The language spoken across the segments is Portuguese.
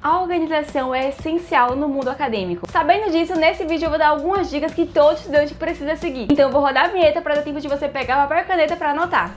A organização é essencial no mundo acadêmico. Sabendo disso, nesse vídeo eu vou dar algumas dicas que todo estudante precisa seguir. Então eu vou rodar a vinheta para dar tempo de você pegar papel e caneta para anotar.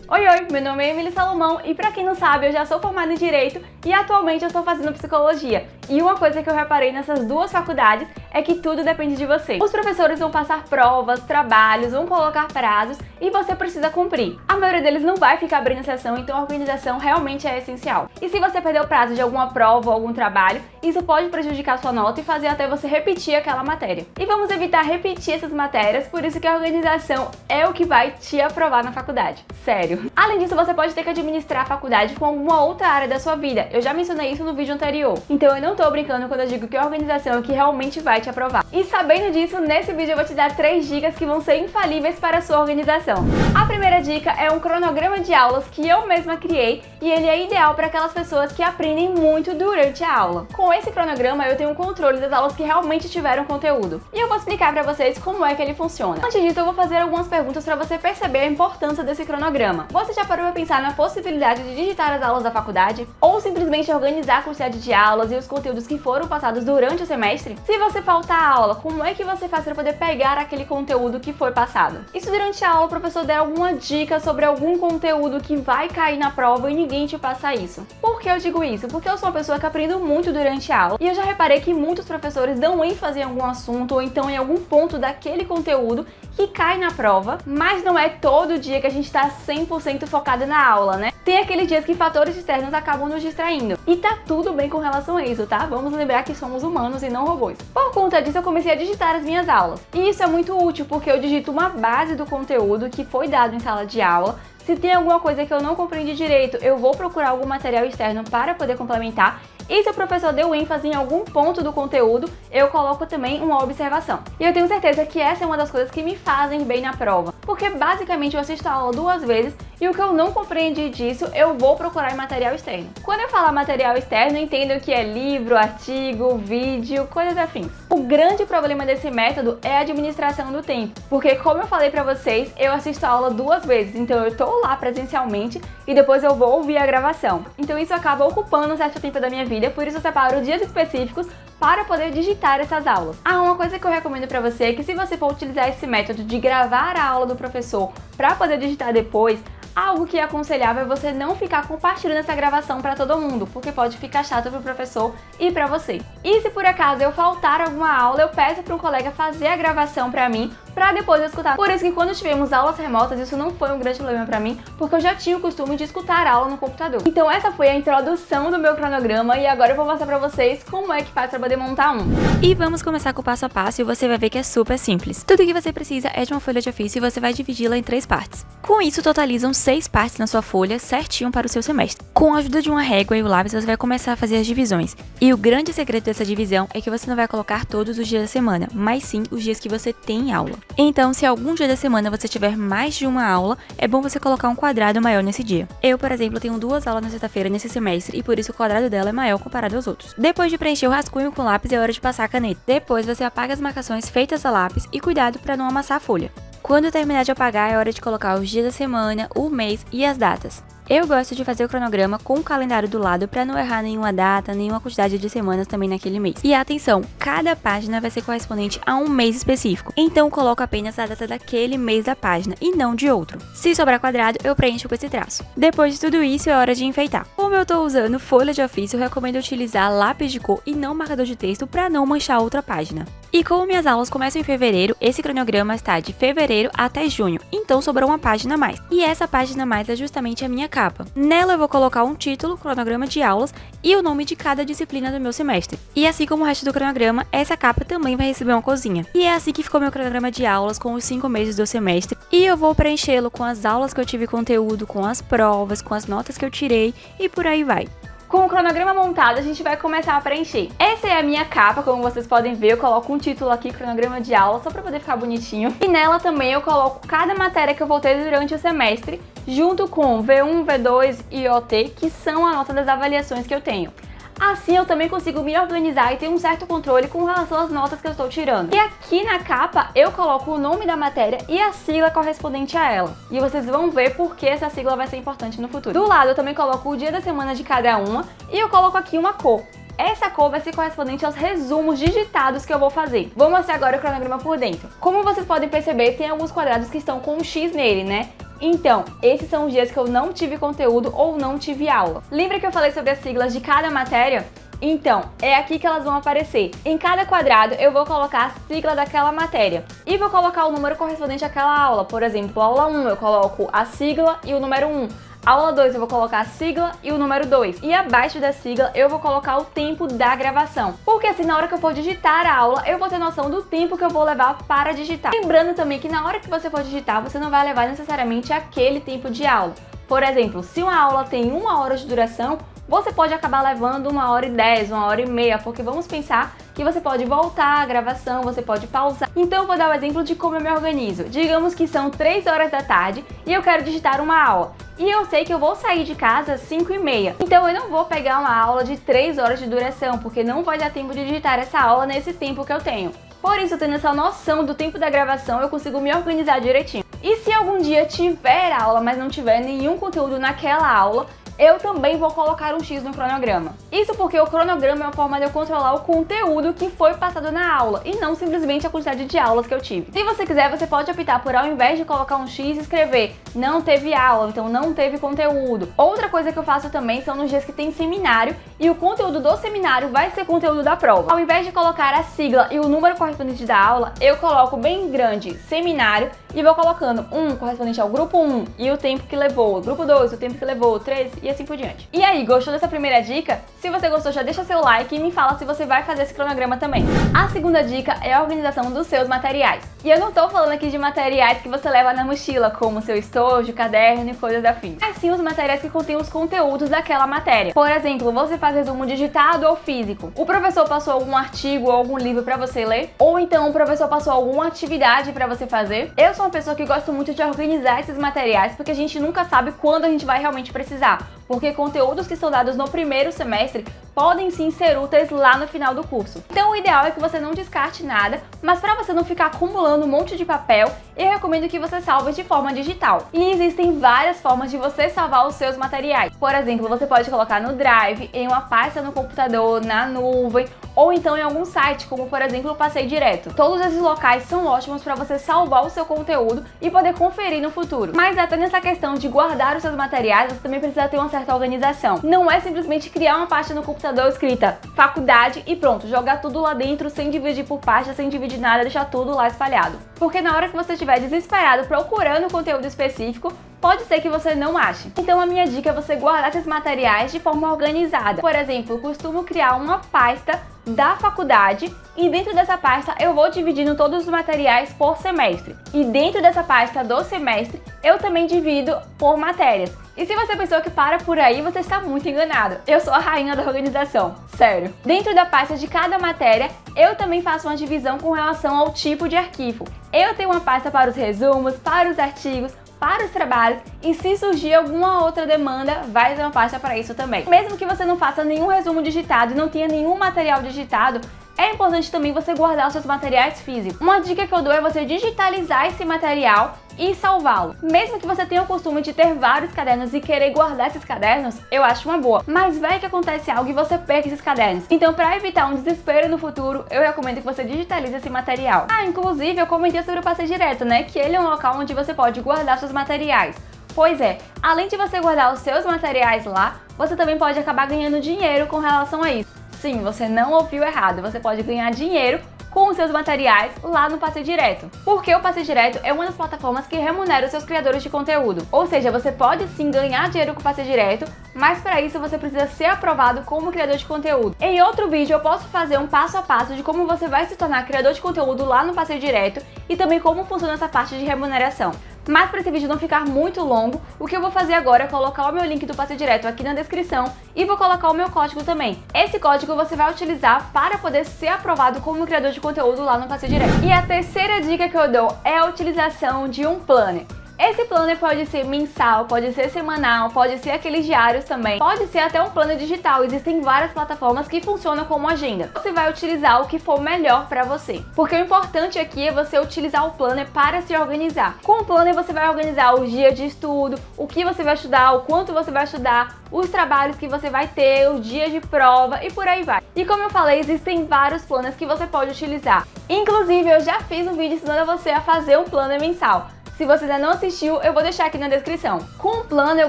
Oi, meu nome é Emily Salomão e pra quem não sabe, eu já sou formada em Direito e atualmente eu estou fazendo Psicologia. E uma coisa que eu reparei nessas duas faculdades é que tudo depende de você. Os professores vão passar provas, trabalhos, vão colocar prazos e você precisa cumprir. A maioria deles não vai ficar abrindo sessão, então a organização realmente é essencial. E se você perder o prazo de alguma prova ou algum trabalho, isso pode prejudicar sua nota e fazer até você repetir aquela matéria. E vamos evitar repetir essas matérias, por isso que a organização é o que vai te aprovar na faculdade. Sério. Além disso, você pode ter que administrar a faculdade com alguma outra área da sua vida. Eu já mencionei isso no vídeo anterior. Então eu não tô brincando quando eu digo que a organização é o que realmente vai te aprovar. E sabendo disso, nesse vídeo eu vou te dar 3 dicas que vão ser infalíveis para a sua organização. A primeira dica é um cronograma de aulas que eu mesma criei e ele é ideal para aquelas pessoas que aprendem muito durante a aula. Com esse cronograma eu tenho um controle das aulas que realmente tiveram conteúdo. E eu vou explicar para vocês como é que ele funciona. Antes disso, eu vou fazer algumas perguntas para você perceber a importância desse cronograma. Você já parou para pensar na possibilidade de digitar as aulas da faculdade? Ou simplesmente organizar a quantidade de aulas e os conteúdos que foram passados durante o semestre? Se você faltar a aula, como é que você faz para poder pegar aquele conteúdo que foi passado? E se durante a aula o professor der alguma dica sobre algum conteúdo que vai cair na prova e ninguém te passa isso? Por que eu digo isso? Porque eu sou uma pessoa que aprendo muito durante a aula e eu já reparei que muitos professores dão ênfase em algum assunto ou então em algum ponto daquele conteúdo que cai na prova, mas não é todo dia que a gente tá 100% focado na aula, né? Tem aqueles dias que fatores externos acabam nos distraindo. E tá tudo bem com relação a isso, tá? Vamos lembrar que somos humanos e não robôs. Por conta disso, eu comecei a digitar as minhas aulas. E isso é muito útil porque eu digito uma base do conteúdo que foi dado em sala de aula. Se tem alguma coisa que eu não compreendi direito, eu vou procurar algum material externo para poder complementar. E se o professor deu ênfase em algum ponto do conteúdo, eu coloco também uma observação. E eu tenho certeza que essa é uma das coisas que me fazem bem na prova, porque basicamente eu assisto a aula 2 vezes e o que eu não compreendi disso, eu vou procurar em material externo. Quando eu falar material externo, entendo que é livro, artigo, vídeo, coisas afins. O grande problema desse método é a administração do tempo, porque como eu falei pra vocês, eu assisto a aula 2 vezes, então eu tô lá presencialmente e depois eu vou ouvir a gravação. Então isso acaba ocupando um certo tempo da minha vida, por isso eu separo dias específicos para poder digitar essas aulas. Uma coisa que eu recomendo pra você é que se você for utilizar esse método de gravar a aula do professor para poder digitar depois, algo que é aconselhável é você não ficar compartilhando essa gravação para todo mundo, porque pode ficar chato pro professor e para você. E se por acaso eu faltar alguma aula, eu peço para um colega fazer a gravação para mim, para depois eu escutar. Por isso que quando tivemos aulas remotas, isso não foi um grande problema para mim, porque eu já tinha o costume de escutar a aula no computador. Então essa foi a introdução do meu cronograma e agora eu vou mostrar para vocês como é que faz para poder montar um. E vamos começar com o passo a passo e você vai ver que é super simples. Tudo que você precisa é de uma folha de ofício e você vai dividi-la em 3 partes. Com isso, totalizam 6 partes na sua folha, certinho para o seu semestre. Com a ajuda de uma régua e o lápis, você vai começar a fazer as divisões. E o grande segredo dessa divisão é que você não vai colocar todos os dias da semana, mas sim os dias que você tem aula. Então, se algum dia da semana você tiver mais de uma aula, é bom você colocar um quadrado maior nesse dia. Eu, por exemplo, tenho 2 aulas na sexta-feira nesse semestre e por isso o quadrado dela é maior comparado aos outros. Depois de preencher o rascunho com lápis, é hora de passar a caneta. Depois você apaga as marcações feitas a lápis e cuidado para não amassar a folha. Quando terminar de apagar, é hora de colocar os dias da semana, o mês e as datas. Eu gosto de fazer o cronograma com o calendário do lado para não errar nenhuma data, nenhuma quantidade de semanas também naquele mês. E atenção, cada página vai ser correspondente a um mês específico, então coloco apenas a data daquele mês da página e não de outro. Se sobrar quadrado, eu preencho com esse traço. Depois de tudo isso, é hora de enfeitar. Como eu estou usando folha de ofício, eu recomendo utilizar lápis de cor e não marcador de texto para não manchar outra página. E como minhas aulas começam em fevereiro, esse cronograma está de fevereiro até junho, então sobrou uma página a mais. E essa página a mais é justamente a minha capa. Nela eu vou colocar um título, cronograma de aulas e o nome de cada disciplina do meu semestre. E assim como o resto do cronograma, essa capa também vai receber uma cozinha. E é assim que ficou meu cronograma de aulas com os 5 meses do semestre. E eu vou preenchê-lo com as aulas que eu tive conteúdo, com as provas, com as notas que eu tirei e por aí vai. Com o cronograma montado, a gente vai começar a preencher. Essa é a minha capa, como vocês podem ver, eu coloco um título aqui, cronograma de aula, só pra poder ficar bonitinho. E nela também eu coloco cada matéria que eu vou ter durante o semestre, junto com V1, V2 e OT, que são a nota das avaliações que eu tenho. Assim eu também consigo me organizar e ter um certo controle com relação às notas que eu estou tirando. E aqui na capa eu coloco o nome da matéria e a sigla correspondente a ela. E vocês vão ver por que essa sigla vai ser importante no futuro. Do lado eu também coloco o dia da semana de cada uma e eu coloco aqui uma cor. Essa cor vai ser correspondente aos resumos digitados que eu vou fazer. Vou mostrar agora o cronograma por dentro. Como vocês podem perceber, tem alguns quadrados que estão com um X nele, né? Então, esses são os dias que eu não tive conteúdo ou não tive aula. Lembra que eu falei sobre as siglas de cada matéria? Então, é aqui que elas vão aparecer. Em cada quadrado eu vou colocar a sigla daquela matéria e vou colocar o número correspondente àquela aula. Por exemplo, aula 1 eu coloco a sigla e o número 1. Aula 2 eu vou colocar a sigla e o número 2. E abaixo da sigla eu vou colocar o tempo da gravação. Porque assim, na hora que eu for digitar a aula, eu vou ter noção do tempo que eu vou levar para digitar. Lembrando também que na hora que você for digitar, você não vai levar necessariamente aquele tempo de aula. Por exemplo, se uma aula tem 1 hora de duração, você pode acabar levando 1h10, 1h30, porque vamos pensar que você pode voltar a gravação, você pode pausar. Então eu vou dar o exemplo de como eu me organizo. Digamos que são 3 horas da tarde e eu quero digitar uma aula. E eu sei que eu vou sair de casa às 5h30. Então eu não vou pegar uma aula de 3 horas de duração, porque não vai dar tempo de digitar essa aula nesse tempo que eu tenho. Por isso, tendo essa noção do tempo da gravação, eu consigo me organizar direitinho. E se algum dia tiver aula, mas não tiver nenhum conteúdo naquela aula, eu também vou colocar um X no cronograma. Isso porque o cronograma é uma forma de eu controlar o conteúdo que foi passado na aula e não simplesmente a quantidade de aulas que eu tive. Se você quiser, você pode optar por, ao invés de colocar um X, escrever não teve aula, então não teve conteúdo. Outra coisa que eu faço também são nos dias que tem seminário e o conteúdo do seminário vai ser conteúdo da prova. Ao invés de colocar a sigla e o número correspondente da aula, eu coloco bem grande seminário e vou colocando um correspondente ao grupo 1 e o tempo que levou, grupo 2, o tempo que levou, 3 e assim por diante. E aí, gostou dessa primeira dica? Se você gostou, já deixa seu like e me fala se você vai fazer esse cronograma também. A segunda dica é a organização dos seus materiais. E eu não tô falando aqui de materiais que você leva na mochila, como seu estojo, caderno e coisas afins. Mas sim os materiais que contêm os conteúdos daquela matéria. Por exemplo, você faz resumo digitado ou físico. O professor passou algum artigo ou algum livro para você ler? Ou então o professor passou alguma atividade para você fazer? Eu sou uma pessoa que gosta muito de organizar esses materiais porque a gente nunca sabe quando a gente vai realmente precisar. Porque conteúdos que são dados no primeiro semestre podem sim ser úteis lá no final do curso. Então o ideal é que você não descarte nada, mas para você não ficar acumulando um monte de papel, eu recomendo que você salve de forma digital. E existem várias formas de você salvar os seus materiais. Por exemplo, você pode colocar no Drive, em uma pasta no computador, na nuvem, ou então em algum site, como por exemplo o Passei Direto. Todos esses locais são ótimos para você salvar o seu conteúdo e poder conferir no futuro. Mas até nessa questão de guardar os seus materiais, você também precisa ter uma certa organização. Não é simplesmente criar uma pasta no computador escrita faculdade e pronto, jogar tudo lá dentro sem dividir por pasta, sem dividir nada, deixar tudo lá espalhado. Porque na hora que você estiver desesperado procurando conteúdo específico, pode ser que você não ache. Então a minha dica é você guardar esses materiais de forma organizada. Por exemplo, eu costumo criar uma pasta da faculdade e dentro dessa pasta eu vou dividindo todos os materiais por semestre. E dentro dessa pasta do semestre eu também divido por matérias. E se você pensou que para por aí, você está muito enganado. Eu sou a rainha da organização, sério. Dentro da pasta de cada matéria, eu também faço uma divisão com relação ao tipo de arquivo. Eu tenho uma pasta para os resumos, para os artigos, para os trabalhos e se surgir alguma outra demanda, vai ter uma pasta para isso também. Mesmo que você não faça nenhum resumo digitado e não tenha nenhum material digitado, é importante também você guardar os seus materiais físicos. Uma dica que eu dou é você digitalizar esse material e salvá-lo. Mesmo que você tenha o costume de ter vários cadernos e querer guardar esses cadernos, eu acho uma boa. Mas vai que acontece algo e você perca esses cadernos. Então, para evitar um desespero no futuro, eu recomendo que você digitalize esse material. Ah, inclusive, eu comentei sobre o Passei Direto, né? Que ele é um local onde você pode guardar seus materiais. Pois é, além de você guardar os seus materiais lá, você também pode acabar ganhando dinheiro com relação a isso. Sim, você não ouviu errado, você pode ganhar dinheiro com os seus materiais lá no Passei Direto. Porque o Passei Direto é uma das plataformas que remunera os seus criadores de conteúdo. Ou seja, você pode sim ganhar dinheiro com o Passei Direto, mas para isso você precisa ser aprovado como criador de conteúdo. Em outro vídeo eu posso fazer um passo a passo de como você vai se tornar criador de conteúdo lá no Passei Direto e também como funciona essa parte de remuneração. Mas para esse vídeo não ficar muito longo, o que eu vou fazer agora é colocar o meu link do Passei Direto aqui na descrição e vou colocar o meu código também. Esse código você vai utilizar para poder ser aprovado como criador de conteúdo lá no Passei Direto. E a terceira dica que eu dou é a utilização de um planner. Esse planner pode ser mensal, pode ser semanal, pode ser aqueles diários também, pode ser até um planner digital. Existem várias plataformas que funcionam como agenda. Você vai utilizar o que for melhor para você, porque o importante aqui é você utilizar o planner para se organizar. Com o planner você vai organizar os dias de estudo, o que você vai estudar, o quanto você vai estudar, os trabalhos que você vai ter, os dias de prova e por aí vai. E como eu falei, existem vários planners que você pode utilizar. Inclusive, eu já fiz um vídeo ensinando você a fazer um planner mensal. Se você ainda não assistiu, eu vou deixar aqui na descrição. Com o planner, eu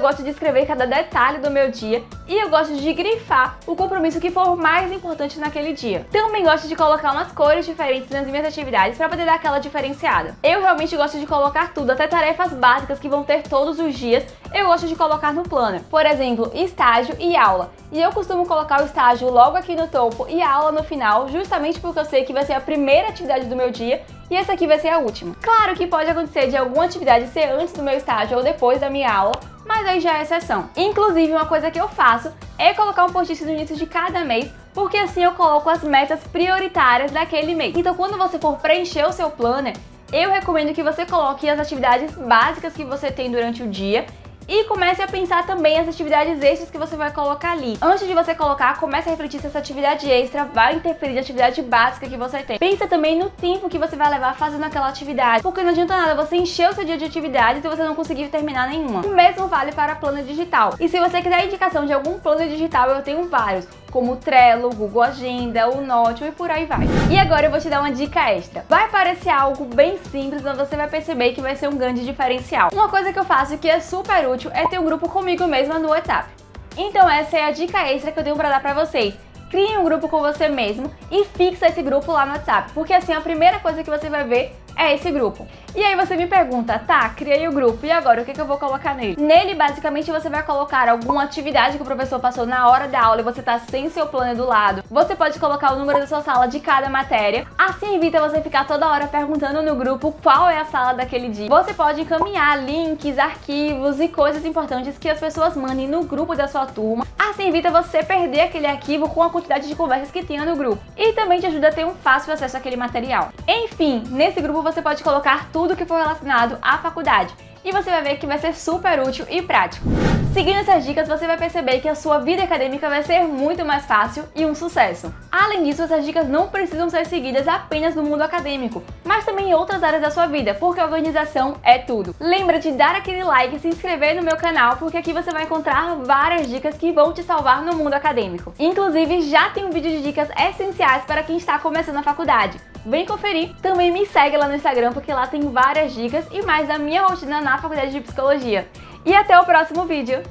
gosto de escrever cada detalhe do meu dia e eu gosto de grifar o compromisso que for mais importante naquele dia. Também gosto de colocar umas cores diferentes nas minhas atividades para poder dar aquela diferenciada. Eu realmente gosto de colocar tudo, até tarefas básicas que vão ter todos os dias, eu gosto de colocar no planner. Por exemplo, estágio e aula. E eu costumo colocar o estágio logo aqui no topo e a aula no final, justamente porque eu sei que vai ser a primeira atividade do meu dia e essa aqui vai ser a última. Claro que pode acontecer de alguma atividade ser antes do meu estágio ou depois da minha aula, mas aí já é exceção. Inclusive, uma coisa que eu faço é colocar um post-it no início de cada mês, porque assim eu coloco as metas prioritárias daquele mês. Então, quando você for preencher o seu planner, eu recomendo que você coloque as atividades básicas que você tem durante o dia e comece a pensar também as atividades extras que você vai colocar ali. Antes de você colocar, comece a refletir se essa atividade extra vai interferir na atividade básica que você tem. Pensa também no tempo que você vai levar fazendo aquela atividade, porque não adianta nada você encher o seu dia de atividades e você não conseguir terminar nenhuma. O mesmo vale para planner digital. E se você quiser indicação de algum planner digital, eu tenho vários, como o Trello, Google Agenda, o Notion e por aí vai. E agora eu vou te dar uma dica extra. Vai parecer algo bem simples, mas você vai perceber que vai ser um grande diferencial. Uma coisa que eu faço que é super útil é ter um grupo comigo mesma no WhatsApp. Então essa é a dica extra que eu tenho pra dar pra vocês. Crie um grupo com você mesmo e fixa esse grupo lá no WhatsApp, porque assim a primeira coisa que você vai ver é esse grupo. E aí você me pergunta, tá, criei o grupo, e agora o que eu vou colocar nele? Nele, basicamente, você vai colocar alguma atividade que o professor passou na hora da aula e você tá sem seu planner do lado. Você pode colocar o número da sua sala de cada matéria, assim evita você ficar toda hora perguntando no grupo qual é a sala daquele dia. Você pode encaminhar links, arquivos e coisas importantes que as pessoas mandem no grupo da sua turma, assim evita você perder aquele arquivo com a quantidade de conversas que tenha no grupo. E também te ajuda a ter um fácil acesso àquele material. Enfim, nesse grupo você pode colocar tudo que for relacionado à faculdade e você vai ver que vai ser super útil e prático. Seguindo essas dicas, você vai perceber que a sua vida acadêmica vai ser muito mais fácil e um sucesso. Além disso, essas dicas não precisam ser seguidas apenas no mundo acadêmico, mas também em outras áreas da sua vida, porque a organização é tudo. Lembra de dar aquele like e se inscrever no meu canal, porque aqui você vai encontrar várias dicas que vão te salvar no mundo acadêmico. Inclusive, já tem um vídeo de dicas essenciais para quem está começando a faculdade. Vem conferir. Também me segue lá no Instagram, porque lá tem várias dicas e mais da minha rotina na faculdade de psicologia. E até o próximo vídeo!